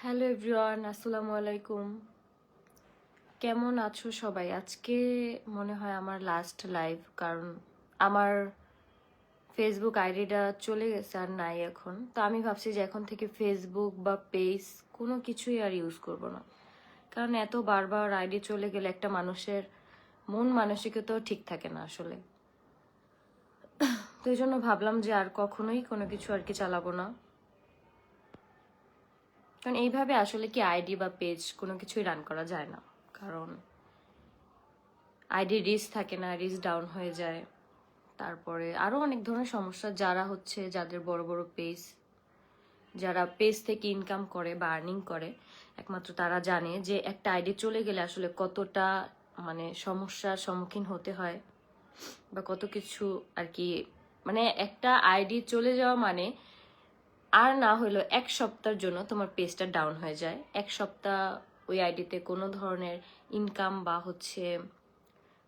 Hello everyone, আসসালামু আলাইকুম। কেমন আছো সবাই? আজকে মনে হয় আমার লাস্ট লাইভ, কারণ আমার ফেসবুক আইডিটা চলে গেছে, আর নাই এখন। তো আমি ভাবছি যে এখন থেকে ফেসবুক বা পেজ কোনো কিছুই আর ইউজ করব না, কারণ এত বারবার আইডি চলে গেলে একটা মানুষের মন মানসিকতাও ঠিক থাকে না আসলে। তো এই জন্য ভাবলাম যে আর কখনোই কোনো কিছু আর কি চালাবো না, কারণ এইভাবে আসলে কি আইডি বা পেজ কোনো কিছুই রান করা যায় না। কারণ আইডি রিচ থাকে না, রিচ ডাউন হয়ে যায়। তারপরে আরো অনেক ধরনের সমস্যা, যাদের বড় বড় পেজ, যারা পেজ থেকে ইনকাম করে বা আর্নিং করে, একমাত্র তারা জানে যে একটা আইডি চলে গেলে আসলে কতটা মানে সমস্যার সম্মুখীন হতে হয় বা কত কিছু আর কি। মানে একটা আইডি চলে যাওয়া মানে আর না হইলো 1 সপ্তাহের জন্য তোমার পেজটা ডাউন হয়ে যায়। 1 সপ্তাহ ওই আইডিতে কোনো ধরনের ইনকাম বা হচ্ছে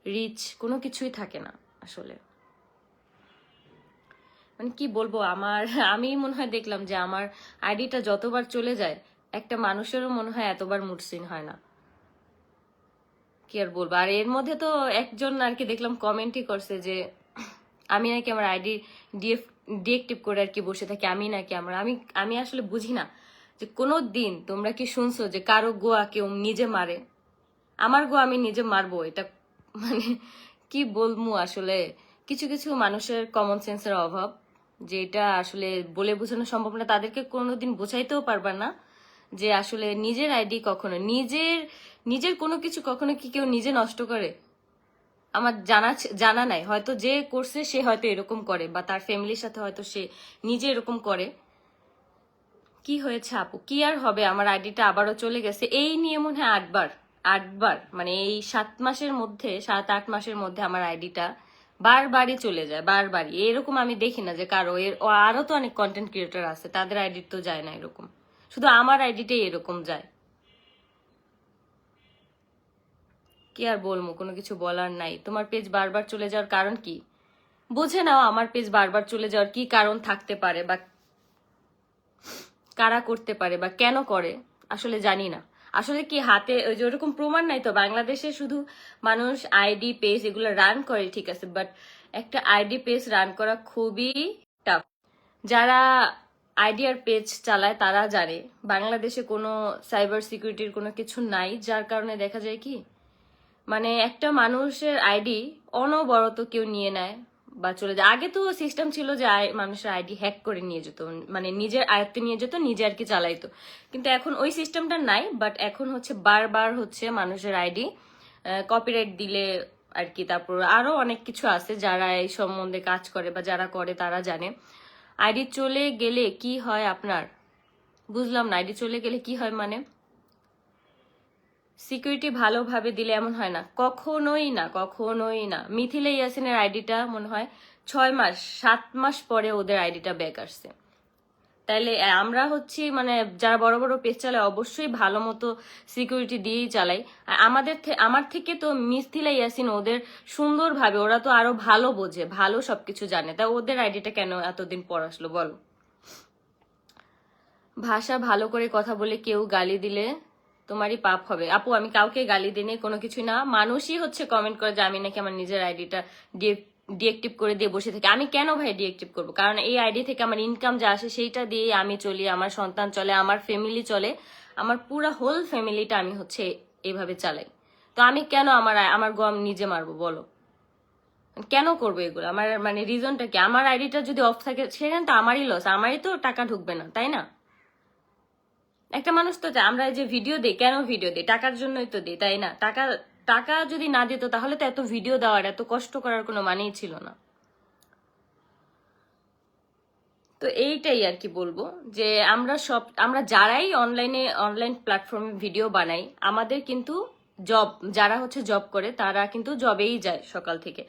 রিচ কোনো কিছুই থাকে না আসলে। মানে কি বলবো, আমি মনে হয় দেখলাম যে আমার আইডিটা যতবার চলে যায়, একটা মানুষেরও মনে হয় এতবার মুড সুইং হয় না। কি আর বলবো। আর এর মধ্যে তো একজন আর কি দেখলাম কমেন্টই করছে যে আমি নাকি আমার আইডি ডিএক্টিভ করে আর কি বসে থাকি, আমি নাকি আমি আসলে বুঝি না যে কোনো দিন তোমরা কি শুনছো যে কারো গোয়া কেউ নিজে মারে? আমার গোয়া আমি নিজে মারবো? এটা মানে কি বলবো আসলে। কিছু কিছু মানুষের কমন সেন্সের অভাব, যেটা আসলে বলে বোঝানো সম্ভব না। তাদেরকে কোনোদিন বোঝাইতেও পারবা না যে আসলে নিজের আইডি কখনো নিজের নিজের কোনো কিছু কখনো কি কেউ নিজে নষ্ট করে? আমার জানা নাই। হয়তো যে করছে সে হয়তো এরকম করে, বা তার ফ্যামিলির সাথে হয়তো সে নিজে এরকম করে। কি হয়েছে আপু? কি আর হবে, আমার আইডিটা আবারও চলে গেছে। এই নিয়ে মনে হয় আটবার মানে এই 7 মাসের মধ্যে, 7-8 মাসের মধ্যে আমার আইডিটা বারবারই চলে যায়, বারবারই। এরকম আমি দেখি না যে কারো আরো তো অনেক কন্টেন্ট ক্রিয়েটর আছে, তাদের আইডি তো যায় না এরকম, শুধু আমার আইডিটাই এরকম যায়। কি আর বলবো, কোনো কিছু বলার নাই। তোমার পেজ বারবার চলে যাওয়ার কারণ কি? বুঝে নাও আমার পেজ বারবার চলে যাওয়ার কি কারণ থাকতে পারে, বা কারা করতে পারে বা কেন করে আসলে জানি না। আসলে কি হাতে ওই যে ওরকম প্রমাণ নাই তো। বাংলাদেশে শুধু মানুষ আইডি পেজ এগুলো রান করে, ঠিক আছে, বাট একটা আইডি পেজ রান করা খুবই টাফ। যারা আইডি আর পেজ চালায় তারা জানে বাংলাদেশে কোনো সাইবার সিকিউরিটির কোনো কিছু নাই, যার কারণে দেখা যায় কি মানে একটা মানুষের আইডি অনবরত কেউ নিয়ে নেয় বা চলে যায়। আগে তো সিস্টেম ছিল যে মানুষের আইডি হ্যাক করে নিয়ে যেত, মানে নিজের আয়ত্তে নিয়ে যেত, নিজে আর কি চালাইতো। কিন্তু এখন ওই সিস্টেমটা নাই, বাট এখন হচ্ছে বারবার হচ্ছে মানুষের আইডি কপিরাইট দিলে আর কি। তারপর আরো অনেক কিছু আছে, যারা এই সম্বন্ধে কাজ করে বা যারা করে তারা জানে। আইডি চলে গেলে কি হয় আপনার? বুঝলাম না, আইডি চলে গেলে কি হয় মানে? সিকিউরিটি ভালোভাবে দিলে এমন হয় না, কখনোই না, কখনোই না। মিথিলা ইয়াসিনের আইডিটা মনে হয় 6 মাস 7 মাস পরে ওদের আইডিটা ব্যাক আসছে। তাইলে আমরা হচ্ছি মানে যারা বড় বড় পেজ চালায় অবশ্যই ভালো মতো সিকিউরিটি দিয়েই চালাই। আর আমার থেকে তো মিথিলা ইয়াসিন ওদের সুন্দরভাবে, ওরা তো আরো ভালো বোঝে, ভালো সবকিছু জানে, তা ওদের আইডিটা কেন এতদিন পর আসলো বলো? ভাষা ভালো করে কথা বলে কেউ গালি দিলে তোমারই পাপ হবে। আপু আমি কাউকে গালি দিনে কোনো কিছু না, মানুষই হচ্ছে কমেন্ট করে যে আমি নাকি আমার নিজের আইডিটা ডিএক্টিভ করে দিয়ে বসে থাকি। আমি কেন ভাই ডিএক্টিভ করবো? কারণ এই আইডি থেকে আমার ইনকাম যা আসে সেইটা দিয়েই আমি চলি, আমার সন্তান চলে, আমার ফ্যামিলি চলে, আমার পুরা হোল ফ্যামিলিটা আমি হচ্ছে এইভাবে চালাই। তো আমি কেন আমার গম নিজে মারবো বলো? কেন করবো এগুলো? আমার মানে রিজনটা কি? আমার আইডিটা যদি অফ থাকে সেখানে তো আমারই লস, আমারই তো টাকা ঢুকবে না, তাই না? একটা মানুষ তো চায় আমরা যে ভিডিও দিই, কেন ভিডিও দিই? টাকার জন্যই তো দিই, তাই না? টাকা টাকা যদি না দিত তাহলে তো এত ভিডিও দেওয়ার, এত কষ্ট করার কোনো মানেই ছিল না। তো এইটাই আর কি বলবো, যে আমরা যারাই অনলাইন প্ল্যাটফর্মে ভিডিও বানাই, আমাদের কিন্তু জব, যারা হচ্ছে জব করে তারা কিন্তু জবেই যায় সকাল থেকে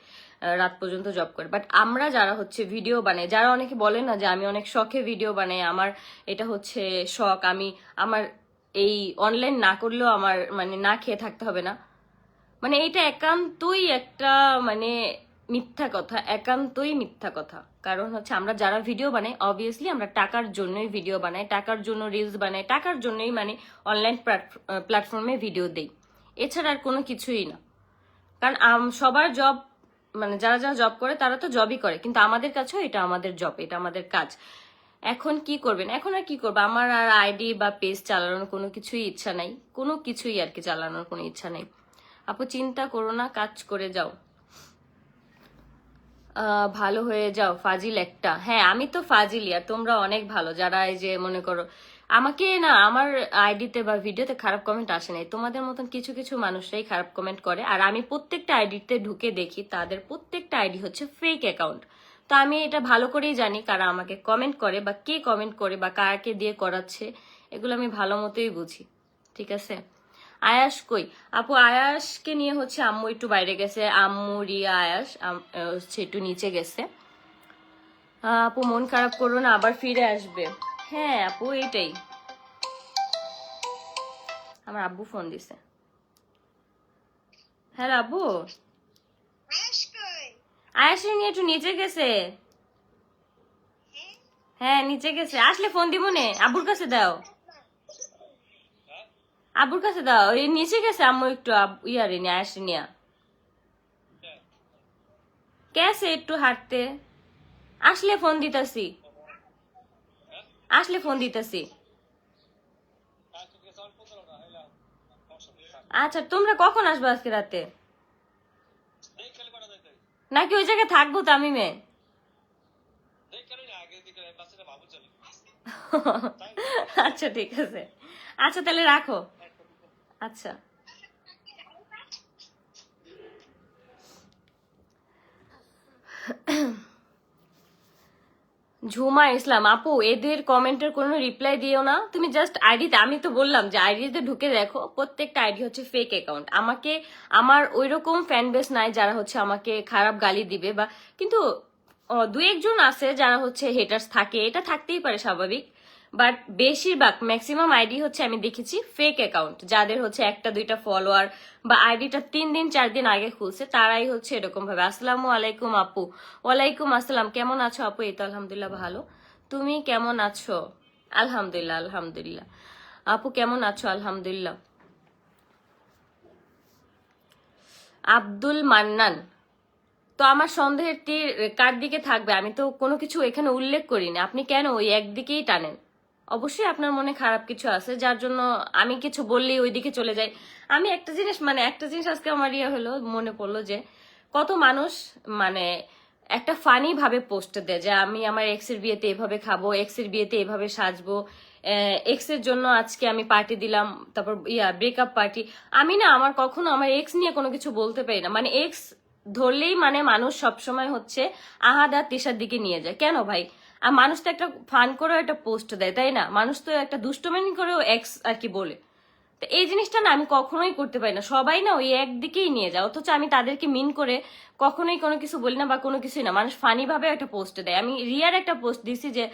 রাত পর্যন্ত জব করে। বাট আমরা যারা হচ্ছে ভিডিও বানাই, যারা অনেকে বলে না যে আমি অনেক শখে ভিডিও বানাই, আমার এটা হচ্ছে শখ, আমার এই অনলাইন না করলেও আমার মানে না খেয়ে থাকতে হবে না, মানে এটা একান্তই একটা মানে মিথ্যা কথা, একান্তই মিথ্যা কথা। কারণ হচ্ছে আমরা যারা ভিডিও বানাই অবভিয়াসলি আমরা টাকার জন্যই ভিডিও বানাই, টাকার জন্য রিলস বানাই, টাকার জন্যই মানে অনলাইন প্ল্যাটফর্মে ভিডিও দেই, এছাড়া আর কোনো কিছুই না। কারণ সবার জব, মানে যারা যারা জব করে তারা তো জবই করে, কিন্তু আমাদের কাছেও এটা আমাদের জব, এটা আমাদের কাজ। এখন কি করবেন, এখন আর কি করবো, আমার আর আইডি বা পেজ চালানোর কোনো কিছুই ইচ্ছা নাই, কোনো কিছুই আর কি চালানোর কোনো ইচ্ছা নেই। আপু চিন্তা করো না, কাজ করে যাও, ভালো হয়ে যাও, ফাজিল একটা। হ্যাঁ আমি তো ফাজিল, আর তোমরা অনেক ভালো যারা এই যে মনে করো আমাকে না, আমার আইডিতে বা ভিডিওতে খারাপ কমেন্ট আসে নাই, তোমাদের মতন কিছু কিছু মানুষরাই খারাপ কমেন্ট করে। আর আমি প্রত্যেকটা আইডিতে ঢুকে দেখি তাদের প্রত্যেকটা আইডি হচ্ছে ফেক অ্যাকাউন্ট। তো আমি এটা ভালো করেই জানি কারা আমাকে কমেন্ট করে বা কে কমেন্ট করে বা কাকে দিয়ে করাচ্ছে, এগুলো আমি ভালো মতোই বুঝি, ঠিক আছে। আয়াস কই? আপু আয়াসকে নিয়ে হচ্ছে আম্মু একটু বাইরে গেছে, আম্মু রিয়া আয়াস হচ্ছে একটু নিচে গেছে। আপু মন খারাপ করো না, আবার ফিরে আসবে। হ্যাঁ আপু এটাই, আমার আব্বু ফোন দিছে। হ্যালো আব্বু, আয়াসের নিয়ে একটু নিচে গেছে। হ্যাঁ নিচে গেছে, আসলে ফোন দিব নে, আব্বুর কাছে দাও, আব্বুর কাছে দাও, ওই নিচে গেছে আম্মু একটু ইয়ারে নিয়ে আয়াস নিয়ে গেছে একটু হাঁটতে, আসলে ফোন দিতাছি, আসলে ফোন দিতাছি। আচ্ছা তোমরা কখন আসবে আজকে রাতে? নাকি ওই জায়গায় থাকবো তামিমে? আচ্ছা ঠিক আছে, আচ্ছা তাহলে রাখো। আচ্ছা ঝুমা ইসলাম, আপু এদের কমেন্টের কোনো রিপ্লাই দিও না, তুমি জাস্ট আইডিতে, আমি তো বললাম যে আইডিতে ঢুকে দেখো, প্রত্যেকটা আইডি হচ্ছে ফেক অ্যাকাউন্ট। আমাকে, আমার ওইরকম ফ্যান বেস নাই যারা হচ্ছে আমাকে খারাপ গালি দিবে বা, কিন্তু দু একজন আছে যারা হচ্ছে হেটার্স থাকে, এটা থাকতেই পারে স্বাভাবিক, বাট বেশিরভাগ ম্যাক্সিমাম আইডি হচ্ছে আমি দেখেছি ফেক অ্যাকাউন্ট, যাদের হচ্ছে একটা দুইটা ফলোয়ার বা আইডিটা 3 দিন 4 দিন আগে খুলছে, তারাই হচ্ছে এরকম ভাবে। আসসালামু আলাইকুম আপু। ওয়ালাইকুম আসসালাম, কেমন আছো আপু? এই তো আলহামদুলিল্লাহ ভালো, তুমি কেমন আছো? আলহামদুলিল্লাহ আলহামদুলিল্লাহ। আপু কেমন আছো? আলহামদুলিল্লাহ। আব্দুল মান্নান, তো আমার সন্দেহের তীর কার দিকে থাকবে? আমি তো কোনো কিছু এখানে উল্লেখ করিনি, আপনি কেন ওই একদিকেই টানেন? অবশ্যই আপনার মনে খারাপ কিছু আছে যার জন্য আমি কিছু বললেই ওইদিকে চলে যাই। আমি একটা জিনিস, মানে একটা জিনিস আজকে আমার ইয়ে হলো, মনে পড়লো যে কত মানুষ মানে একটা ফানি ভাবে পোস্ট দেয় যে আমি আমার এক্স এর বিয়েতে এভাবে খাবো, এক্স এর বিয়েতে এভাবে সাজবো, এক্স এর জন্য আজকে আমি পার্টি দিলাম, তারপর ব্রেকআপ পার্টি। আমি না, আমার কখনো আমার এক্স নিয়ে কোনো কিছু বলতে পারি না, মানে এক্স ধরলেই মানে মানুষ সবসময় হচ্ছে আহাদ আর তিশার দিকে নিয়ে যায়। কেন ভাই? আর মানুষ তো একটা ফান করেও একটা পোস্ট দেয়, তাই না? মানুষ তো একটা দুষ্টুমি করেও এক্স আর কি বলে। তো এই জিনিসটা না আমি কখনোই করতে পারি না, সবাই না ওই একদিকেই নিয়ে যায়, অথচ আমি তাদেরকে মিন করে কখনোই কোনো কিছু বলি না বা কোনো কিছুই না। মানুষ ফানি ভাবে একটা পোস্ট দেয়। আমি রিয়ার একটা পোস্ট দিছি যে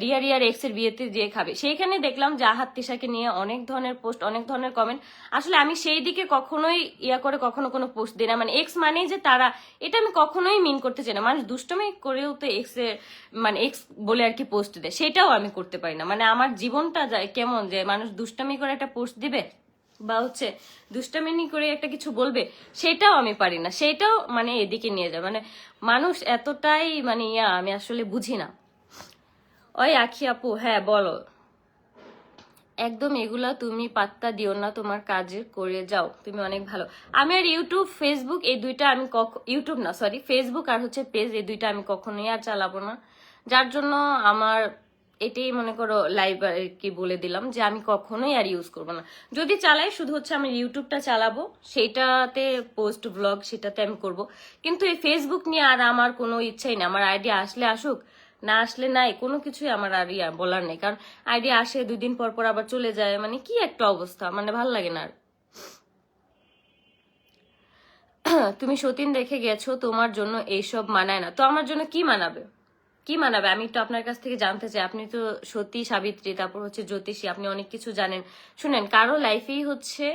রিয়ার এক্স এর বিয়েতে যে খাবে, সেইখানে দেখলাম যে আহাত তিশাকে নিয়ে অনেক ধরনের পোস্ট, অনেক ধরনের কমেন্ট। আসলে আমি সেই দিকে কখনোই ইয়া করে কখনো কোনো পোস্ট দিই না, মানে এক্স মানেই যে তারা, এটা আমি কখনোই মিন করতে চাই না। মানুষ দুষ্টমি করেও তো এক্স এর মানে এক্স বলে আর কি পোস্ট দেয়, সেটাও আমি করতে পারি না। মানে আমার জীবনটা যায় কেমন যে মানুষ দুষ্টামি করে একটা পোস্ট দিবে বা হচ্ছে দুষ্টামিনি করে একটা কিছু বলবে, সেটাও আমি পারি না, সেটাও মানে এদিকে নিয়ে যায়। মানে মানুষ এতটাই মানে ইয়া, আমি আসলে বুঝি না। ওই আখি আপু, হ্যাঁ বলো। একদম এগুলা তুমি পাত্তা দিও না, তোমার কাজে করে যাও, তুমি অনেক ভালো। আমি আর ইউটিউব ফেসবুক এই দুইটা আমি ইউটিউব না সরি ফেসবুক আর হচ্ছে পেজ, এই দুইটা আমি কখনোই আর চালাবো না। যার জন্য আমার এটাই মনে করো লাইভ আর কি বলে দিলাম যে আমি কখনোই আর ইউজ করবো না। যদি চালাই শুধু হচ্ছে আমি ইউটিউবটা চালাবো, সেটাতে পোস্ট ব্লগ সেটাতে আমি করব, কিন্তু এই ফেসবুক নিয়ে আর আমার কোনো ইচ্ছাই নেই। আমার আইডিয়া আসলে আসুক, না আসলে নাই, কোনো কিছুই আমার আর ইয়া বলার নেই। কারণ আইডিয়া আসে 2 দিন পর পর আবার চলে যায়, মানে কি একটা অবস্থা, মানে ভাল লাগে না আর। তুমি সতীন দেখে গেছো, তোমার জন্য এইসব মানায় না, তো আমার জন্য কি মানাবে? কি মানাবে আমি তো আপনার কাছ থেকে জানতে চাই। আপনি তো সতী সাবিত্রী, তারপর হচ্ছে জ্যোতিষী, আপনি অনেক কিছু জানেন। শুনেন, কারো লাইফেই হচ্ছে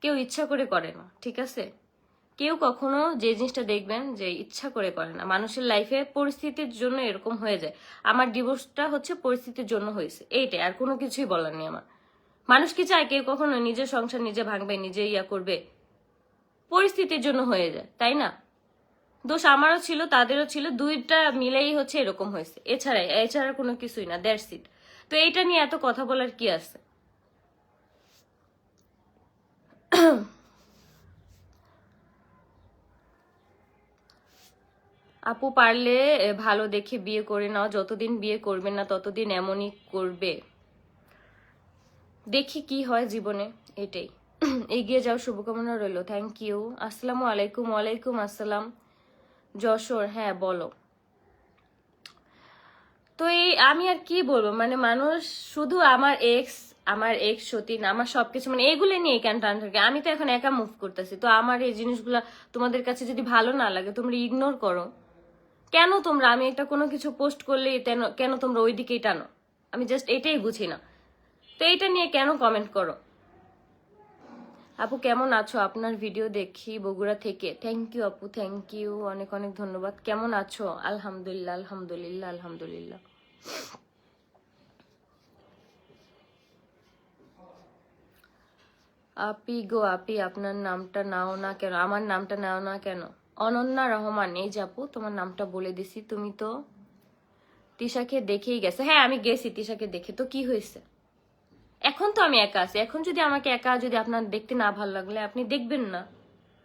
কেউ ইচ্ছা করে করে না, ঠিক আছে? কেউ কখনো যে জিনিসটা দেখবেন যে ইচ্ছা করে করে না, মানুষের লাইফে পরিস্থিতির জন্য এরকম হয়ে যায়। আমার ডিভোর্সটা হচ্ছে পরিস্থিতির জন্য হয়েছে, এইটাই, আর কোনো কিছুই বলার নেই আমার। মানুষ কি চায় কেউ কখনো নিজের সংসার নিজে ভাঙবে, নিজে ইয়া করবে? পরিস্থিতির জন্য হয়ে যায়, তাই না? দোষ আমারও ছিল, তাদেরও ছিল, দুইটা মিলেই হচ্ছে এরকম হয়েছে, এছাড়া কোনো কিছুই না, দ্যাটস ইট। তো এইটা নিয়ে এত কথা বলার কি আছে? আপু পারলে ভালো দেখে বিয়ে করে নাও, যতদিন বিয়ে করবে না ততদিন এমনই করবে, দেখি কি হয় জীবনে, এটাই। এগিয়ে যাও, শুভকামনা রইল, থ্যাংক ইউ। আসসালামু আলাইকুম। ওয়ালাইকুম আসসালাম। যশোর, হ্যাঁ বলো। তো এই আমি আর কি বলবো, মানে মানুষ শুধু আমার এক্স সতীন, আমার সবকিছু, মানে এগুলো নিয়ে কেন টান থাকে? আমি তো এখন একা মুভ করতেছি, তো আমার এই জিনিসগুলা তোমাদের কাছে যদি ভালো না লাগে তোমরা ইগনোর করো। কেন তোমরা, আমি একটা কোনো কিছু পোস্ট করলে কেন তোমরা ওই দিকেই টানো? আমি জাস্ট এটাই বুঝি না। তো এইটা নিয়ে কেন কমেন্ট করো? আপু কেমন আছো? আপনার ভিডিও দেখি বগুড়া থেকে। থ্যাংক ইউ আপু, থ্যাংক ইউ, অনেক অনেক ধন্যবাদ। কেমন আছো? আলহামদুলিল্লাহ, আলহামদুলিল্লাহ, আলহামদুলিল্লাহ। আপি গো আপি, আপনার নামটা নাও না কেন? আমার নামটা নাও না কেন? অনন্যা রহমান, এই যে আপু তোমার নামটা বলে দিছি। তুমি তো তিশাকে দেখেই গেছে। হ্যাঁ আমি গেছি তিশাকে দেখে, তো কি হয়েছে? এখন তো আমি একা আছি, এখন যদি আমাকে একা যদি আপনার দেখতে না ভালো লাগলে আপনি দেখবেন না।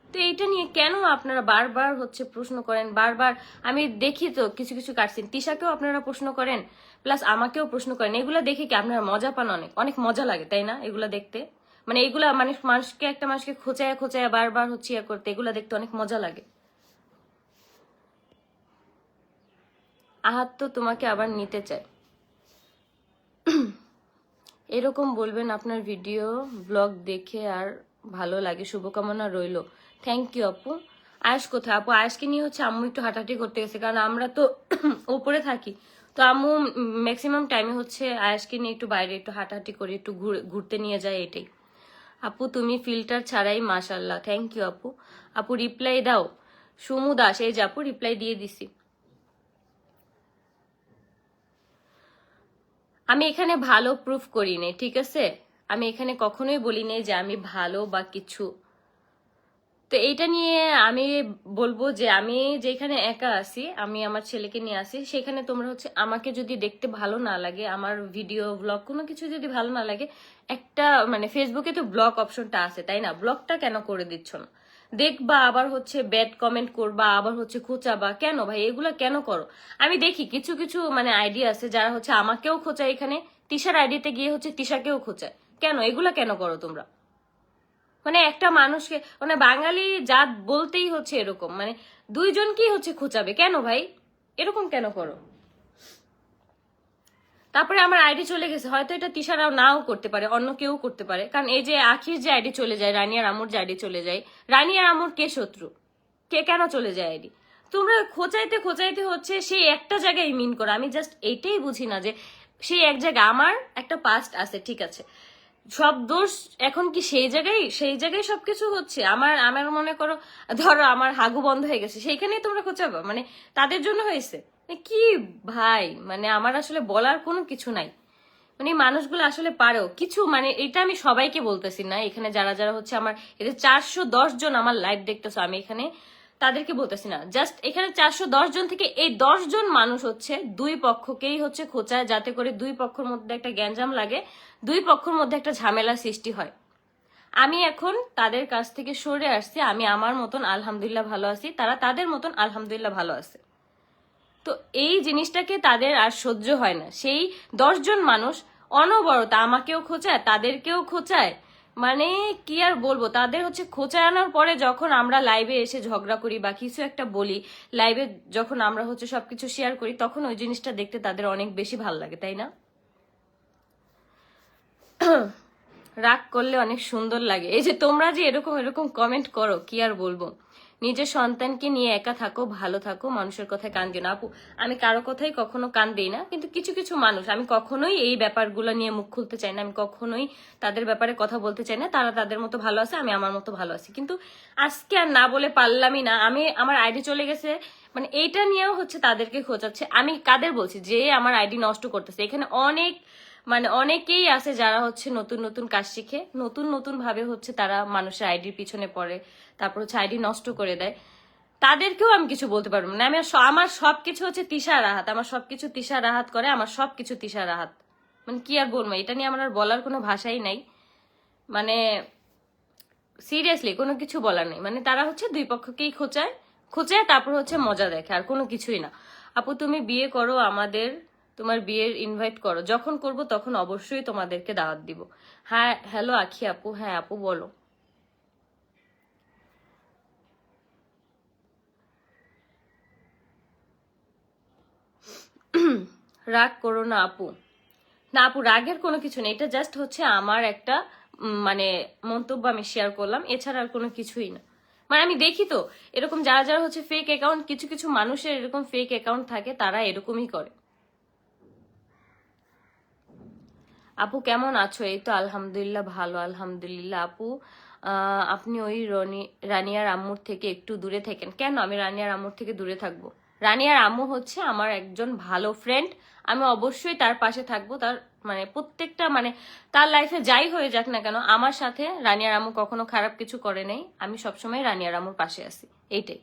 তো এইটা নিয়ে কেন আপনারা বারবার হচ্ছে প্রশ্ন করেন? বারবার আমি দেখি তো কিছু কিছু কাটছেন, তিশাকেও আপনারা প্রশ্ন করেন, প্লাস আমাকেও প্রশ্ন করেন। এগুলা দেখে কি আপনারা মজা পান? অনেক অনেক মজা লাগে তাই না এগুলা দেখতে? মানে এগুলা মানে মানুষকে, একটা মানুষকে খোঁচায় খোঁচায় বারবার হচ্ছে ইয়া করতে, এগুলা দেখতে অনেক মজা লাগে। আহাত তো তোমাকে আবার নিতে চায়, এরকম বলবেন? আপনার ভিডিও ব্লগ দেখে আর ভালো লাগে, শুভকামনা রইল। থ্যাংক ইউ আপু। আয়েশ কোথায়? আপু আয়েশকে নিয়ে হচ্ছে আম্মু একটু হাঁটাহাঁটি করতে গেছে, কারণ আমরা তো উপরে থাকি, তো আম্মু ম্যাক্সিমাম টাইমে হচ্ছে আয়েশকে নিয়ে একটু বাইরে একটু হাঁটাহাঁটি করে একটু ঘুরতে নিয়ে যায়, এটাই। আপু তুমি ফিল্টার ছাড়াই মাশাল্লাহ, থ্যাংক ইউ আপু। আপু রিপ্লাই দাও। সুমু দাস, এই যে আপু রিপ্লাই দিয়ে দিছি। আমি এখানে ভালো প্রুফ করি নাই, ঠিক আছে? আমি এখানে কখনোই বলি নাই যে আমি ভালো বা কিছু। তো এইটা নিয়ে আমি বলবো যে আমি যেখানে একা আছি, আমি আমার ছেলেকে নিয়ে আসি, সেখানে তোমরা হচ্ছে আমাকে যদি দেখতে ভালো না লাগে, আমার ভিডিও ব্লগ কোনো কিছু যদি ভালো না লাগে, একটা মানে ফেসবুকে তো ব্লগ অপশনটা আছে তাই না? ব্লগটা কেন করে দিচ্ছ না? দেখবা আবার হচ্ছে ব্যাড কমেন্ট করবা, আবার হচ্ছে খোঁচাবা, কেন ভাই এগুলা কেন করো? আমি দেখি কিছু কিছু মানে আইডিয়া আছে যারা হচ্ছে আমাকেও খোঁচায়, এখানে তিশার আইডিতে গিয়ে হচ্ছে তিশাকেও খোঁচায়, কেন এগুলা কেন করো তোমরা? মানে একটা মানুষকে, মানে বাঙালি জাত বলতেই হচ্ছে এরকম, মানে দুইজনকেই হচ্ছে খোঁচাবে, কেন ভাই এরকম কেন করো? তারপরে আমার আইডি চলে গেছে, হয়তো এটা তিশারাও নাও করতে পারে, অন্য কেউ করতে পারে, কারণ এই যে আখির যে আইডি চলে যায়, রানিয়ার আমুর যে আইডি চলে যায়, রানিয়ার আমুর কে শত্রু? কে কেন চলে যায় আইডি? তোমরা খোঁচাইতে খোঁচাইতে হচ্ছে সেই একটা জায়গায় মিন করো। আমি জাস্ট এটাই বুঝি না যে সেই এক জায়গায় আমার একটা পাস্ট আছে, ঠিক আছে, সব দোষ এখন কি সেই জায়গায় সবকিছু হচ্ছে? আমার আমার মনে করো, ধরো আমার হাগু বন্ধ হয়ে গেছে, সেইখানেই তোমরা খোঁচাবা, মানে তাদের জন্য হয়েছে কি? ভাই মানে আমার আসলে বলার কোনো কিছু নাই, মানে এই মানুষগুলো আসলে পারেও কিছু, মানে এটা আমি সবাইকে বলতেছি না, এখানে যারা যারা হচ্ছে আমার এদের 410 জন আমার লাইভ দেখতেছো, আমি এখানে তাদেরকে বলতেছি না, জাস্ট এখানে 410 জন থেকে এই 10 জন মানুষ হচ্ছে দুই পক্ষকেই হচ্ছে খোঁচায়, যাতে করে দুই পক্ষের মধ্যে একটা গ্যাঞ্জাম লাগে, দুই পক্ষের মধ্যে একটা ঝামেলা সৃষ্টি হয়। আমি এখন তাদের কাছ থেকে সরে আসছি, আমি আমার মতন আলহামদুলিল্লাহ ভালো আছি, তারা তাদের মতন আলহামদুলিল্লাহ ভালো আছে। তো এই জিনিসটাকে তাদের আর সহ্য হয় না, সেই 10 জন মানুষ অনবরত আমাকেও খোঁচায়, তাদেরকেও খোঁচায়, মানে কি আর বলবো, তাদের হচ্ছে খোঁচানোর পরে যখন আমরা লাইভে এসে ঝগড়া করি বা কিছু একটা বলি, লাইভে যখন আমরা হচ্ছে সবকিছু শেয়ার করি, তখন ওই জিনিসটা দেখতে তাদের অনেক বেশি ভালো লাগে, তাই না? রাগ করলে অনেক সুন্দর লাগে, এই যে তোমরা যে এরকম এরকম কমেন্ট করো, কি আর বলবো। নিজের সন্তানকে নিয়ে একা থাকো, ভালো থাকো, মানুষের কথায় কান দিও না। আপু আমি কারো কথাই কখনো কান দিই না, কিন্তু কিছু কিছু মানুষ, আমি কখনোই এই ব্যাপারগুলো নিয়ে মুখ খুলতে চাই না, আমি কখনোই তাদের ব্যাপারে কথা বলতে চাই না। তারা তাদের মতো ভালো আছে, আমি আমার মতো ভালো আছি। কিন্তু আজকে আর না বলে পারলামই না, আমি আমার আইডি চলে গেছে, মানে এইটা নিয়েও হচ্ছে তাদেরকে খোঁজাচ্ছে। আমি কাদের বলছি যে আমার আইডি নষ্ট করতেছে? এখানে অনেক মানে অনেকেই আছে যারা হচ্ছে নতুন নতুন কাজ শিখে, নতুন নতুন ভাবে হচ্ছে তারা মানুষের আইডির পিছনে পড়ে, তারপর হচ্ছে আইডি নষ্ট করে দেয়। তাদেরকেও আমি কিছু বলতে পারবো না। আমি আমার সবকিছু হচ্ছে তিশা রাহাত, আমার সবকিছু তিশা রাহাত করে, আমার সবকিছু তিশা রাহাত। মানে কি আর বলবো, এটা নিয়ে আমার আর বলার কোনো ভাষাই নাই। মানে সিরিয়াসলি কোনো কিছু বলার নেই। মানে তারা হচ্ছে দুই পক্ষকেই খোঁচায় খোঁচায়, তারপর হচ্ছে মজা দেখে, আর কোনো কিছুই না। আপু তুমি বিয়ে করো, আমাদের তোমার বিয়ের ইনভাইট করো, যখন করব তখন অবশ্যই তোমাদেরকে দাওয়াত দিব। হ্যাঁ হ্যালো আখি আপু, হ্যাঁ আপু বলো। রাগ করো না আপু। না আপু রাগের কোনো কিছু নেই, এটা জাস্ট হচ্ছে আমার একটা মানে মন্তব্য আমি শেয়ার করলাম, এছাড়া আর কোনো কিছুই না। মানে আমি দেখি তো এরকম যারা যারা হচ্ছে ফেক অ্যাকাউন্ট, কিছু কিছু মানুষের এরকম ফেক অ্যাকাউন্ট থাকে, তারা এরকমই করে। আপু কেমন আছো? এই তো আলহামদুলিল্লাহ ভালো, আলহামদুলিল্লাহ। আপু আপনি ওই রানিয়ার আম্মুর থেকে একটু দূরে থাকেন কেন? আমি রানিয়ার আম্মুর থেকে দূরে থাকবো? রানিয়ার আম্মু হচ্ছে আমার একজন ভালো ফ্রেন্ড, আমি অবশ্যই তার পাশে থাকবো। তার মানে প্রত্যেকটা মানে তার লাইফে যাই হয়ে যাক না কেন, আমার সাথে রানিয়ার আম্মু কখনো খারাপ কিছু করে নাই, আমি সবসময় রানিয়ার আম্মুর পাশে আছি, এইটাই।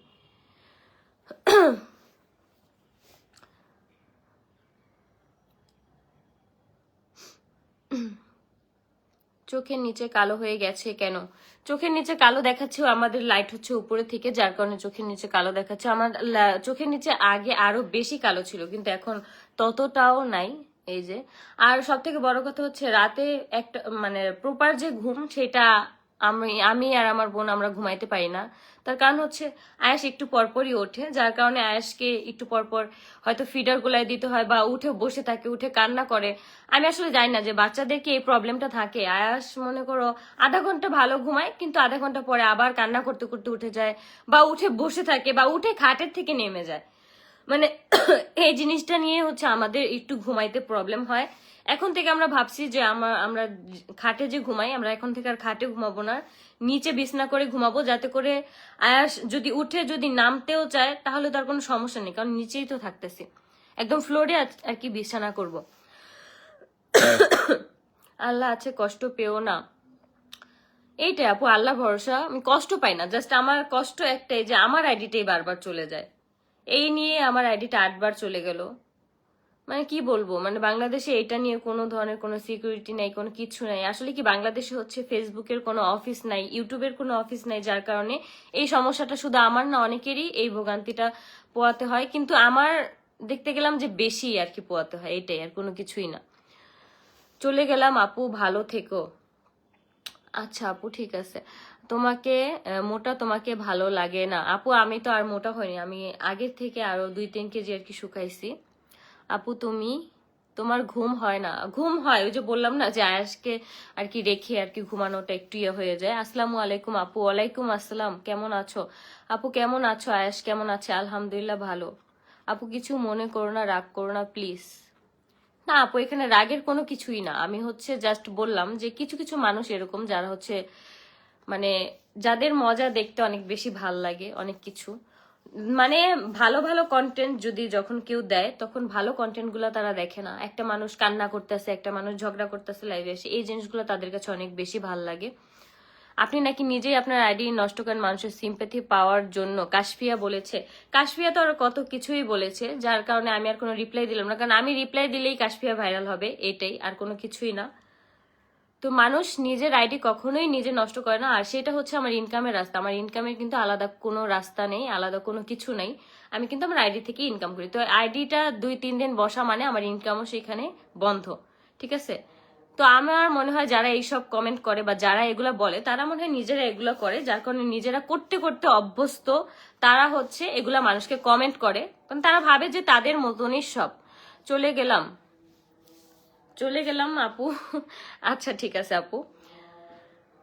চোখের নিচে কালো হয়ে গেছে কেন? চোখের নিচে কালো দেখাচ্ছে আমাদের লাইট হচ্ছে উপরে থেকে, যার কারণে চোখের নিচে কালো দেখাচ্ছে। আমার চোখের নিচে আগে আরো বেশি কালো ছিল, কিন্তু এখন ততটাও নাই। এই যে, আর সব থেকে বড় কথা হচ্ছে রাতে একটা মানে প্রপার যে ঘুম, সেটা আমি আমি আর আমার বোন আমরা ঘুমাইতে পারি না। তার কারণ হচ্ছে আয়াস একটু পরপরই ওঠে, যার কারণে আয়াসকে একটু পরপর হয়তো ফিডার গুলাই দিতে হয়, বা উঠে বসে থাকে, উঠে কান্না করে। আমি আসলে জানি না যে বাচ্চাদেরকে এই প্রবলেমটা থাকে। আয়াস মনে করো আধা ঘন্টা ভালো ঘুমায়, কিন্তু আধা ঘন্টা পরে আবার কান্না করতে করতে উঠে যায়, বা উঠে বসে থাকে, বা উঠে খাটের থেকে নেমে যায়। মানে এই জিনিসটা নিয়ে হচ্ছে আমাদের একটু ঘুমাইতে প্রবলেম হয়। এখন থেকে আমরা ভাবছি যে আমরা খাটে যে ঘুমাই, আমরা এখন থেকে আর খাটে ঘুমাবো না, নিচে বিছনা করে ঘুমাবো, যাতে করে আয়াস যদি উঠে যদি নামতেও চায় তাহলে তার কোনো সমস্যা নেই, কারণ নিচেই তো থাকতেছি, একদম ফ্লোরে আর কি বিছানা করব। আল্লাহ আছে, কষ্ট পেও না। এইটাই আপু, আল্লাহ ভরসা। আমি কষ্ট পাই না, জাস্ট আমার কষ্ট একটাই যে আমার আইডিটাই বারবার চলে যায়। এই নিয়ে আমার আইডিটা 8 বার চলে গেল। মানে কি বলবো, মানে বাংলাদেশে এটা নিয়ে কোনো ধরনের কোনো সিকিউরিটি নাই, কোনো কিছু নাই। আসলে কি বাংলাদেশে হচ্ছে ফেসবুকের কোনো অফিস নাই, ইউটিউবের কোনো অফিস নাই, যার কারণে এই সমস্যাটা শুধু আমার না, অনেকেরই এই ভোগান্তিটা পোয়াতে হয়। কিন্তু আমার দেখতে গেলাম যে বেশি আর কি পোয়াতে হয়, এটাই, আর কোনো কিছুই না। চলে গেলাম আপু, ভালো থেকো। আচ্ছা আপু ঠিক আছে। তোমাকে মোটা তোমাকে ভালো লাগে না? আপু আমি তো আর মোটা হইনি, আমি আগের থেকে আরো 2-3 কেজি আর কি শুকাইছি। আপু তুমি, তোমার ঘুম হয় না? ঘুম হয়, ওই যে বললাম না যে আয়াসকে আর কি রেখে আর কি ঘুমানোটা একটু ইয়ে হয়ে যায়। আসসালামু আলাইকুম আপু। ওয়ালাইকুম আসসালাম, কেমন আছো আপু? কেমন আছো? আয়াস কেমন আছে? আলহামদুলিল্লাহ ভালো। আপু কিছু মনে করো না, রাগ করো না প্লিজ। না আপু এখানে রাগের কোনো কিছুই না, আমি হচ্ছে জাস্ট বললাম যে কিছু কিছু মানুষ এরকম যারা হচ্ছে মানে যাদের মজা দেখতে অনেক বেশি ভাল লাগে, অনেক কিছু মানে ভালো ভালো কন্টেন্ট যদি যখন কেউ দেয়, তখন ভালো কন্টেন্ট গুলা তারা দেখে না। একটা মানুষ কান্না করতেছে, একটা মানুষ ঝগড়া করতেছে লাইভে এসে, এই জিনিসগুলো তাদের কাছে অনেক বেশি ভাল লাগে। আপনি নাকি নিজেই আপনার আইডি নষ্ট করেন মানুষের সিম্প্যাথি পাওয়ার জন্য, কাশফিয়া বলেছে। কাশফিয়া তো আর কত কিছুই বলেছে, যার কারণে আমি আর কোনো রিপ্লাই দিলাম না, কারণ আমি রিপ্লাই দিলেই কাশফিয়া ভাইরাল হবে, এটাই, আর কোনো কিছুই না। তো মানুষ নিজের আইডি কখনোই নিজে নষ্ট করে না, আর সেটা হচ্ছে আমার ইনকামের রাস্তা। আমার ইনকামের কিন্তু আলাদা কোনো রাস্তা নেই, আলাদা কোনো কিছু নেই। আমি কিন্তু আমার আইডি থেকে ইনকাম করি, তো আইডিটা 2-3 দিন বসা মানে আমার ইনকামও সেখানে বন্ধ, ঠিক আছে? তো আমার মনে হয় যারা এইসব কমেন্ট করে বা যারা এগুলা বলে, তারা মনে হয় নিজেরা এগুলা করে, যার কারণে নিজেরা করতে করতে অভ্যস্ত। তারা হচ্ছে এগুলা মানুষকে কমেন্ট করে, কারণ তারা ভাবে যে তাদের মতনই সব। চলে গেলাম, চলে গেলাম আপু। আচ্ছা ঠিক আছে আপু।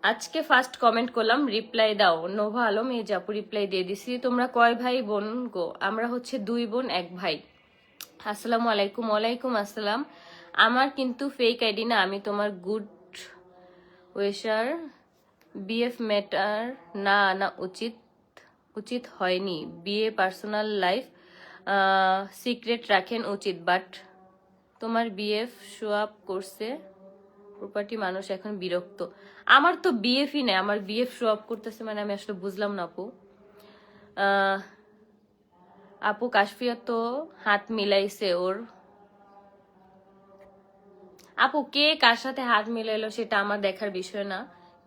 আজকে ফার্স্ট কমেন্ট করলাম, রিপ্লাই দাও। নোভা আলম, এই যে আপু রিপ্লাই দিয়ে দিছি। তোমরা কয় ভাই বোন গো? আমরা হচ্ছে 2 বোন 1 ভাই। আসসালামু আলাইকুম। ওয়ালাইকুম আসসালাম। আমার কিন্তু ফেক আইডি না, আমি তোমার গুড ওয়েশার। বিএফ ম্যাটার না আনা উচিত উচিত হয়নি। বিয়ে পার্সোনাল লাইফ সিক্রেট রাখেন উচিত, বাট তোমার বিএফ শো আপ করছে প্রপার্টি, মানুষ এখন বিরক্ত। আমার তো বিএফই নেই, আমার বিএফ শো আপ করতেছে মানে আমি আসলে বুঝলাম না আপু। আহ, আপু কাশফিয়া তো হাত মিলাইছে ওর। আপু কে কার সাথে হাত মিলাইলো সেটা আমার দেখার বিষয় না।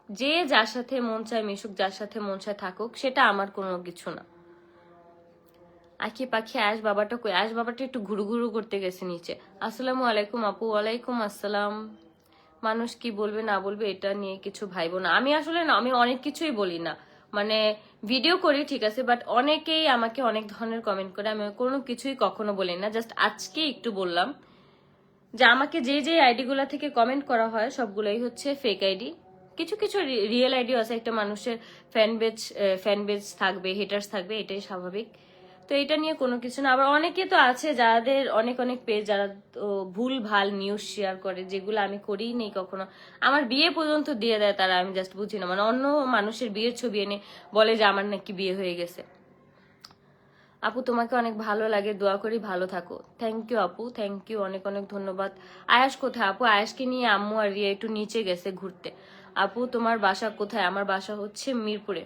যে যার সাথে মন চায় মিশুক, যার সাথে মন চায় থাকুক, সেটা আমার কোনো কিছু না। আখি পাখি আয়েশ বাবাটা কই? আয়েশ বাবাটা একটু ঘুরু ঘুরু করতে গেছে নিচে। আসসালামু আলাইকুম আপু। ওয়ালাইকুম আসসালাম। মানুষ কি বলবে না বলবে এটা নিয়ে কিছু ভাইবো না। আমি আসলে না, আমি অনেক কিছুই বলি না, মানে ভিডিও করি ঠিক আছে, বাট অনেকেই আমাকে অনেক ধরনের কমেন্ট করে, আমি কোনো কিছুই কখনো বলি না। জাস্ট আজকে একটু বললাম যে আমাকে যে যে আইডি গুলা থেকে কমেন্ট করা হয় সবগুলোই হচ্ছে ফেক আইডি। কিছু কিছু রিয়েল আইডিও আছে। একটা মানুষের ফ্যান বেজ থাকবে, হেটার্স থাকবে, এটাই স্বাভাবিক। তো এটা নিয়ে কোনো কিছু না। আবার অনেকে তো আছে যাদের অনেক অনেক পেজ, যারা ভুল ভাল নিউজ শেয়ার করে, যেগুলো আমি করিই নেই কখনো। আমার বিয়ে পর্যন্ত দিয়ে দেয় তারা, আমি জাস্ট বুঝি না। মানে অন্য মানুষের বিয়ের ছবি এনে বলে যে আমার নাকি বিয়ে হয়ে গেছে। আপু তোমাকে অনেক ভালো লাগে, দোয়া করি ভালো থাকো। থ্যাংক ইউ আপু, থ্যাংক ইউ, অনেক অনেক ধন্যবাদ। আয়াস কোথায়? আপু আয়াসকে নিয়ে আম্মু আর রিয়া একটু নিচে গেছে ঘুরতে। আপু তোমার বাসা কোথায়? আমার বাসা হচ্ছে মিরপুরে।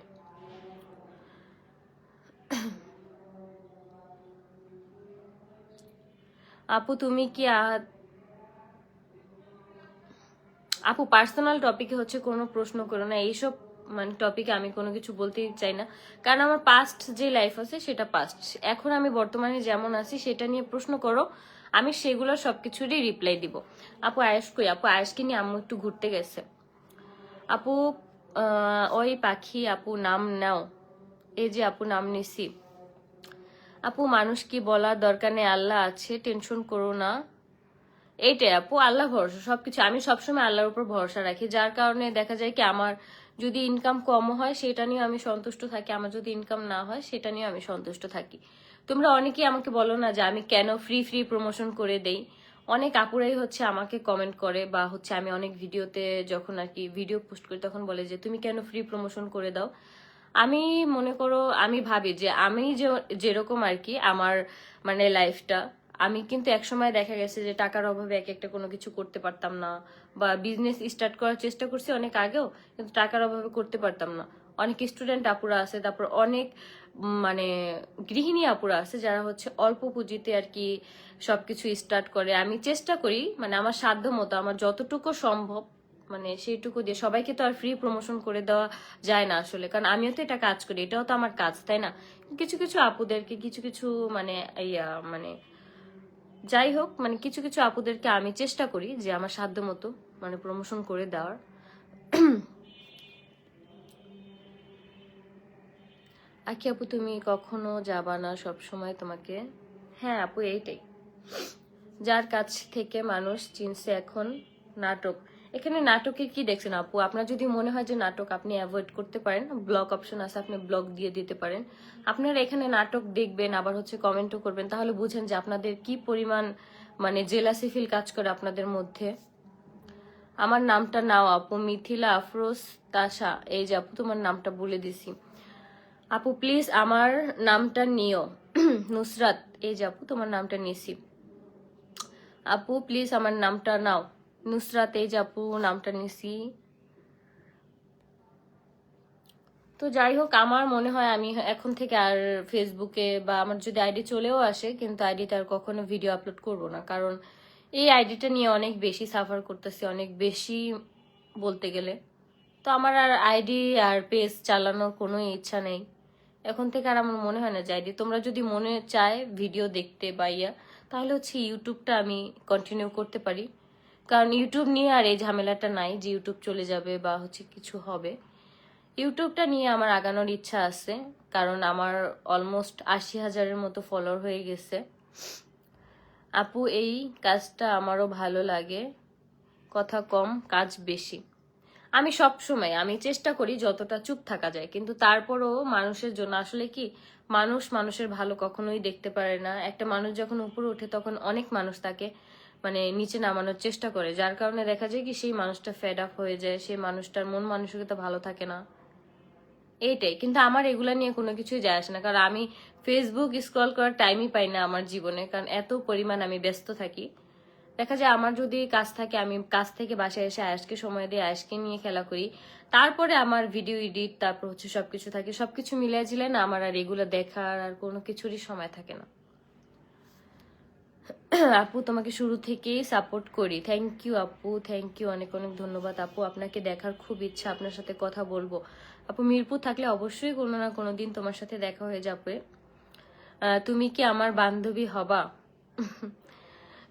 আপু তুমি কি আপু পার্সোনাল টপিকে হচ্ছে কোনো প্রশ্ন করো না, এইসব মানে টপিকে আমি কোনো কিছু বলতেই চাই না। কারণ আমার পাস্ট যে লাইফ আছে সেটা পাস্ট, এখন আমি বর্তমানে যেমন আছি সেটা নিয়ে প্রশ্ন করো, আমি সেগুলো সবকিছুরই রিপ্লাই দিব। আপু আয়েশ কই? আপু আয়েশকে নিয়ে আম্মু একটু ঘুরতে গেছে। আপু ওই পাখি, আপু নাম নাও। এই যে আপু নাম নিছি। আপু মানুষ কি বলার দরকার নেই, আল্লাহ আছে, টেনশন করো না। এইটাই আপু, আল্লাহ ভরসা সবকিছু। আমি সবসময় আল্লাহর উপর ভরসা রাখি, যার কারণে দেখা যায় কি আমার যদি ইনকাম কম হয় সেটা নিয়ে আমি সন্তুষ্ট থাকি, আমার যদি ইনকাম না হয় সেটা নিয়ে আমি সন্তুষ্ট থাকি। তোমরা অনেকেই আমাকে বলো না যে আমি কেন ফ্রি ফ্রি প্রমোশন করে দেই। অনেক আপুরাই হচ্ছে আমাকে কমেন্ট করে, বা হচ্ছে আমি অনেক ভিডিওতে যখন আর কি ভিডিও পোস্ট করি তখন বলে যে তুমি কেন ফ্রি প্রমোশন করে দাও। আমি মনে করো, আমি ভাবি যে আমি যেরকম আর কি আমার মানে লাইফটা, আমি কিন্তু একসময় দেখা গেছে যে টাকার অভাবে এক একটা কোনো কিছু করতে পারতাম না, বা বিজনেস স্টার্ট করার চেষ্টা করছি অনেক আগেও, কিন্তু টাকার অভাবে করতে পারতাম না। অনেক স্টুডেন্ট আপুরা আছে, তারপর অনেক মানে গৃহিণী আপুরা আছে যারা হচ্ছে অল্প পুঁজিতে আর কি সবকিছু স্টার্ট করে। আমি চেষ্টা করি মানে আমার সাধ্য মতো, আমার যতটুকু সম্ভব মানে সেইটুকু দিয়ে। সবাইকে তো আর ফ্রি প্রমোশন করে দেওয়া যায় না আসলে, কারণ আমিও তো এটা কাজ করি, এটাও তো আমার কাজ, তাই না? কিছু কিছু আপুদেরকে কিছু কিছু মানে মানে যাই হোক, মানে কিছু কিছু আপুদেরকে আমি চেষ্টা করি যে আমার সাধ্য মতো মানে প্রমোশন করে দেওয়ার। আকি আপু তুমি কখনো যাবা না, সব সময় তোমাকে। হ্যাঁ আপু এইটাই, যার কাছ থেকে মানুষ চিনছে এখন নাটক। এখানে নাটকের কি দেখছেন আপু? আপনার যদি মনে হয় যে নাটক আপনি অ্যাভয়েড করতে পারেন, ব্লক অপশন আছে, আপনি ব্লক দিয়ে দিতে পারেন। আপনারা এখানে নাটক দেখবেন আবার হচ্ছে কমেন্টও করবেন, তাহলে বুঝেন যে আপনাদের কি পরিমাণ মানে জেলাসি ফিল কাজ করে আপনাদের মধ্যে। আমার নামটা নাও আপু, মিথিলা আফরোজ তাসা। এই যে আপু তোমার নামটা বলে দিছি। আপু প্লিজ আমার নামটা নিও। নুসরাত, এই যে আপু তোমার নামটা নিছি। আপু প্লিজ আমার নামটা নাও। নুসরাত, এই যে আপু নামটা নিছি। তো যাই হোক, আমার মনে হয় আমি এখন থেকে আর ফেসবুকে বা আমার যদি আইডি চলেও আসে, কিন্তু আইডিতে আর কখনো ভিডিও আপলোড করব না, কারণ এই আইডিটা নিয়ে অনেক বেশি সাফার করতেছি, অনেক বেশি বলতে গেলে। তো আমার আর আইডি আর পেজ চালানোর কোনো ইচ্ছা নেই এখন থেকে। আর আমার মনে হয় না যে আইডি, তোমরা যদি মনে চায় ভিডিও দেখতে বা তাহলে হচ্ছে ইউটিউবটা আমি কন্টিনিউ করতে পারি, কারণ ইউটিউব নিয়ে আর এই ঝামেলাটা নাই যে ইউটিউব চলে যাবে বা হচ্ছে কিছু হবে। ইউটিউবটা নিয়ে আমার আগানোর ইচ্ছা আছে, কারণ আমার অলমোস্ট 80,000-এর মতো ফলোয়ার হয়ে গেছে। আপু এই কাজটা আমারও ভালো লাগে, কথা কম কাজ বেশি। আমি সব সময় আমি চেষ্টা করি যতটা চুপ থাকা যায়, কিন্তু তারপরও মানুষের জন্য আসলে কি, মানুষ মানুষের ভালো কখনোই দেখতে পারে না। একটা মানুষ যখন উপরে ওঠে তখন অনেক মানুষ তাকে মানে নিচে নামানোর চেষ্টা করে, যার কারণে দেখা যায় কি সেই মানুষটা ফেড আপ হয়ে যায়, সেই মানুষটার মন মানসিকতা ভালো থাকে না। এইটাই, কিন্তু আমার এগুলা নিয়ে কোনো কিছুই যায় আসে না, কারণ আমি ফেসবুক স্ক্রল করার টাইমই পাই না আমার জীবনে, কারণ এত পরিমাণ আমি ব্যস্ত থাকি। দেখা যায় আমার যদি কাজ থাকে, আমি কাজ থেকে বাসায় এসে আয়াসকে সময় দিয়ে আয়াসকে নিয়ে খেলা করি, তারপরে আমার ভিডিও এডিট, তারপর হচ্ছে সবকিছু থাকে, সবকিছু মিলিয়ে ঝিলে না আমার আর এগুলো দেখার আর কোনো কিছুরই সময় থাকে না। আপু তোমাকে শুরু থেকেই সাপোর্ট করি, থ্যাংক ইউ আপু, থ্যাংক ইউ, অনেক অনেক ধন্যবাদ আপু। আপনাকে দেখার খুব ইচ্ছা, আপনার সাথে কথা বলবো আপু। মিরপুর থাকলে অবশ্যই কোনো না কোনো দিন তোমার সাথে দেখা হয়ে যাবে। তুমি কি আমার বান্ধবী হবা?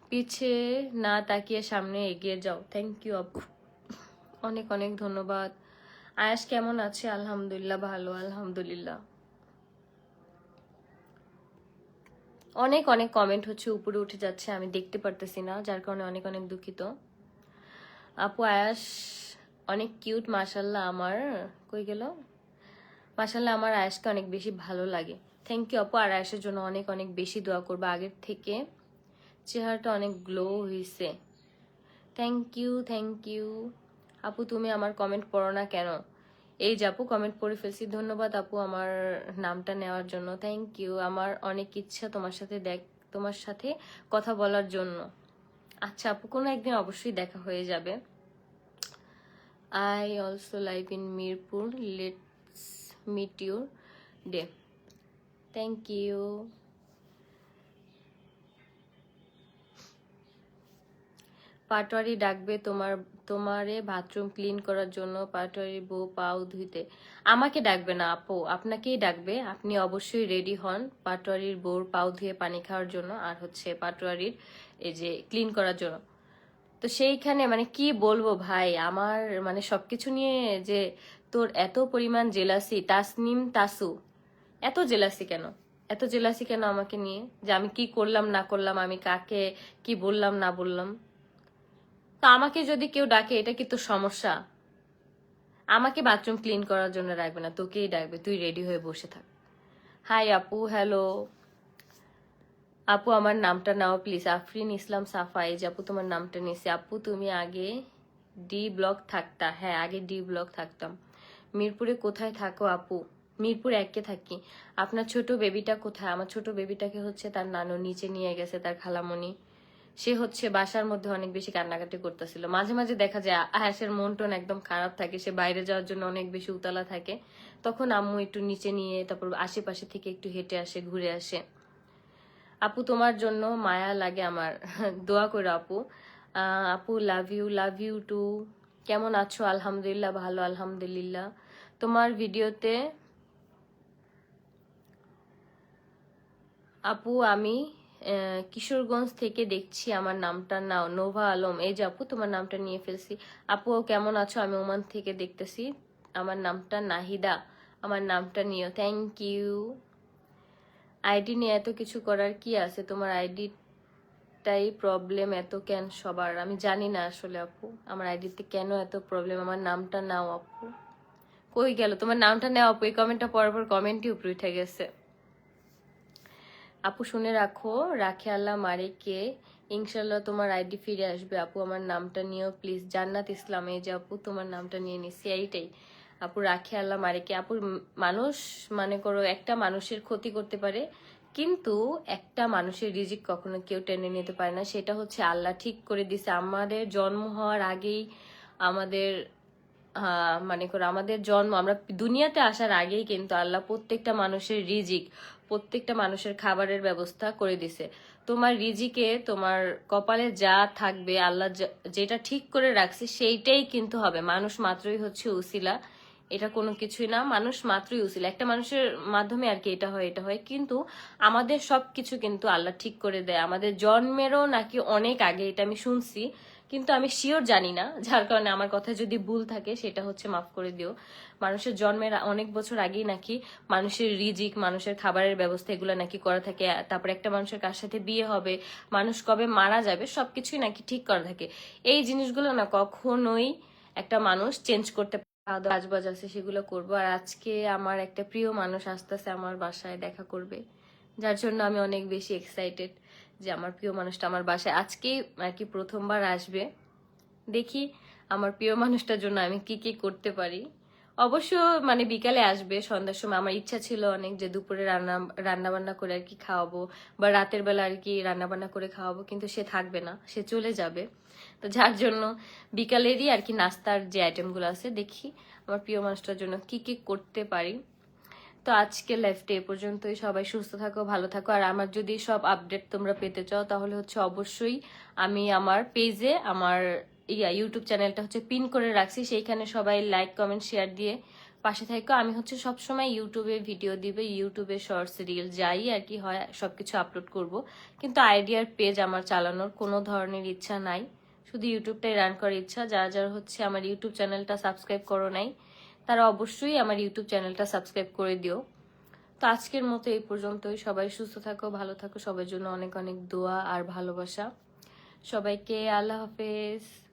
পিছে না তাকিয়ে সামনে এগিয়ে যাও, থ্যাংক ইউ আপু, অনেক অনেক ধন্যবাদ। আয়াস কেমন আছে? আলহামদুলিল্লাহ ভালো, আলহামদুলিল্লাহ। অনেক অনেক কমেন্ট হচ্ছে উপরে উঠে যাচ্ছে, আমি দেখতে পারতেছি না, যার কারণে অনেক অনেক দুঃখিত। আপু আয়াস অনেক কিউট, মাশাল্লাহ। আমার কই গেল? মাশাল্লাহ, আমার আয়াসকে অনেক বেশি ভালো লাগে, থ্যাংক ইউ আপু। আর আয়াসের জন্য অনেক অনেক বেশি দোয়া করবো, আগের থেকে চেহারাটা অনেক গ্লো হয়েছে, থ্যাংক ইউ, থ্যাংক ইউ। আপু তুমি আমার কমেন্ট পড়ো না কেন? এই যে আপু কমেন্ট পড়ে ফেলছি, ধন্যবাদ আপু আমার নামটা নেওয়ার জন্য, থ্যাংক ইউ। আমার অনেক ইচ্ছা তোমার সাথে কথা বলার জন্য। আচ্ছা আপু, কোনো একদিন অবশ্যই দেখা হয়ে যাবে। I also live in Mirpur, let's meet your day, thank you. Patwary ডাকবে তোমারে বাথরুম ক্লিন করার জন্য, পাটোয়ারির বউ পাও ধুইতে। আমাকে ডাকবে না আপু, আপনাকেই ডাকবে। আপনি অবশ্যই রেডি হন পাটোয়ারির বউর পাও ধুয়ে পানি খাওয়ার জন্য, আর হচ্ছে পাটোয়ারির এই যে ক্লিন করার জন্য। তো সেইখানে মানে কি বলবো ভাই, আমার মানে সবকিছু নিয়ে যে তোর এত পরিমাণ জেলাসি, তাসনিম তাসু, এত জেলাসি কেন? এত জেলাসি কেন আমাকে নিয়ে, যে আমি কি করলাম না করলাম, আমি কাকে কি বললাম না বললাম? তো আমাকে যদি কেউ ডাকে এটা কি তোর সমস্যা? আমাকে বাথরুম ক্লিন করার জন্য ডাকবে না, তোকেই ডাকবে, তুই রেডি হয়ে বসে থাক। হাই আপু, হ্যালো আপু, আমার নামটা নাও প্লিজ। আফরিন ইসলাম সাফা, এই যে আপু তোমার নামটা নিয়েছি। আপু তুমি আগে ডি ব্লক থাকতা? হ্যাঁ, আগে ডি ব্লক থাকতাম। মিরপুরে কোথায় থাকো আপু? মিরপুর একে থাকি। আপনার ছোট বেবিটা কোথায়? আমার ছোট বেবিটাকে হচ্ছে তার নানু নিচে নিয়ে গেছে, তার খালামণি। সে হচ্ছে বাসার মধ্যে অনেক বেশি কান্নাকাটি করতেছিল। মাঝে মাঝে দেখা যায় আয়াসের মন টন একদম খারাপ থাকে, সে বাইরে যাওয়ার জন্য অনেক বেশি উতলা থাকে, তখন আম্মু একটু নিচে নিয়ে তারপর আশেপাশে থেকে একটু হেঁটে আসে, ঘুরে আসে। আপু তোমার জন্য মায়া লাগে আমার, দোয়া করো আপু। আপু লাভ ইউ টু। কেমন আছো? আলহামদুলিল্লাহ ভালো, আলহামদুলিল্লাহ। তোমার ভিডিওতে আপু আমি কিশোরগঞ্জ থেকে দেখছি, আমার নামটা নাও। নোভা আলম, এই যে আপু তোমার নামটা নিয়ে ফেলছি। আপু কেমন আছো? আমি ওমান থেকে দেখতেছি, আমার নামটা নাহিদা, আমার নামটা নিও, থ্যাংক ইউ। আইডি নিয়ে এত কিছু করার কি আছে? তোমার আইডিটাই প্রবলেম এত কেন সবার? আমি জানি না আসলে আপু, আমার আইডিতে কেন এত প্রবলেম। আমার নামটা নাও আপু। কই গেল তোমার নামটা নাও আপু? এই কমেন্টটা পড়ার পর কমেন্টই উপরে উঠে গেছে। আপু শুনে রাখো, রাখে আল্লাহ মারে কে, ইনশাল্লাহ তোমার আইডি ফিরে আসবে। আপু আমার নামটা নিও প্লিজ। জান্নাত ইসলাম, এই যে আপু তোমার নামটা নিয়ে নিছি, এইটাই আপু। রাখে আল্লাহ মারে কে আপু, মানুষ মনে করো একটা মানুষের ক্ষতি করতে পারে, কিন্তু একটা মানুষের রিজিক কখনো কেউ টেনে নিতে পারে না, সেটা হচ্ছে আল্লাহ ঠিক করে দিছে। আমাদের জন্ম হওয়ার আগেই আমাদের মানে করো আমাদের জন্ম, আমরা দুনিয়াতে আসার আগেই কিন্তু আল্লাহ প্রত্যেকটা মানুষের রিজিক, প্রত্যেকটা মানুষের খাবারের ব্যবস্থা করে দিছে। তোমার রিজিকে তোমার কপালে যা থাকবে, আল্লাহ যেটা ঠিক করে রাখছে সেইটাই কিন্তু হবে। মানুষ মাত্রই হচ্ছে উসিলা, এটা কোনো কিছুই না, মানুষ মাত্রই উসিলা। একটা মানুষের মাধ্যমে আর কি এটা হয়, এটা হয়, কিন্তু আমাদের সবকিছু কিন্তু আল্লাহ ঠিক করে দেয়। আমাদের জন্মেরও নাকি অনেক আগে, এটা আমি শুনছি, কিন্তু আমি শিওর জানি না, যার কারণে আমার কথা যদি ভুল থাকে সেটা হচ্ছে মাফ করে দিও। মানুষের জন্মের অনেক বছর আগেই নাকি মানুষের রিজিক, মানুষের খাবারের ব্যবস্থা এগুলো নাকি করা থাকে। তারপর একটা মানুষের কার সাথে বিয়ে হবে, মানুষ কবে মারা যাবে, সবকিছুই নাকি ঠিক করা থাকে। এই জিনিসগুলো না কখনোই একটা মানুষ চেঞ্জ করতে কাজবাজ আছে সেগুলো করব। আর আজকে আমার একটা প্রিয় মানুষ আসতেছে আমার বাসায় দেখা করবে, যার জন্য আমি অনেক বেশি এক্সাইটেড যে আমার প্রিয় মানুষটা আমার বাসায় আজকে আর কি প্রথমবার আসবে। দেখি আমার প্রিয় মানুষটার জন্য আমি কি কি করতে পারি। অবশ্য মানে বিকালে আসবে, সন্ধ্যার সময়। আমার ইচ্ছা ছিল অনেক যে দুপুরে রান্না বান্না করে আর কি খাওয়াবো, বা রাতের বেলা আর কি রান্না বান্না করে খাওয়াবো, কিন্তু সে থাকবে না, সে চলে যাবে। তো যার জন্য বিকালেরই আর কি নাস্তার যে আইটেমগুলো আছে, দেখি আমার প্রিয় মানুষটার জন্য কি কি করতে পারি। তো আজকে লাইফটা এ পর্যন্তই। সবাই সুস্থ থাকো, ভালো থাকো। আর আমার যদি সব আপডেট তোমরা পেতে চাও তাহলে হচ্ছে অবশ্যই আমি আমার পেজে আমার ইউটিউব চ্যানেলটা হচ্ছে পিন করে রাখছি, সেইখানে সবাই লাইক কমেন্ট শেয়ার দিয়ে পাশে থাকো। আমি হচ্ছে সবসময় ইউটিউবে ভিডিও দিবে, ইউটিউবে শর্টস রিল যাই আর কি হয় সবকিছু আপলোড করব। কিন্তু আইডিয়ার পেজ আমার চালানোর কোনো ধরনের ইচ্ছা নাই, শুধু ইউটিউবটাই রান করার ইচ্ছা। যারা যারা হচ্ছে আমার ইউটিউব চ্যানেলটা সাবস্ক্রাইব করো নাই তারা অবশ্যই আমার ইউটিউব চ্যানেলটা সাবস্ক্রাইব করে দিও। তো আজকের মতো এই পর্যন্তই। সবাই সুস্থ থাকো, ভালো থাকো। সবার জন্য অনেক অনেক দোয়া আর ভালোবাসা। সবাইকে আল্লাহ হাফেজ।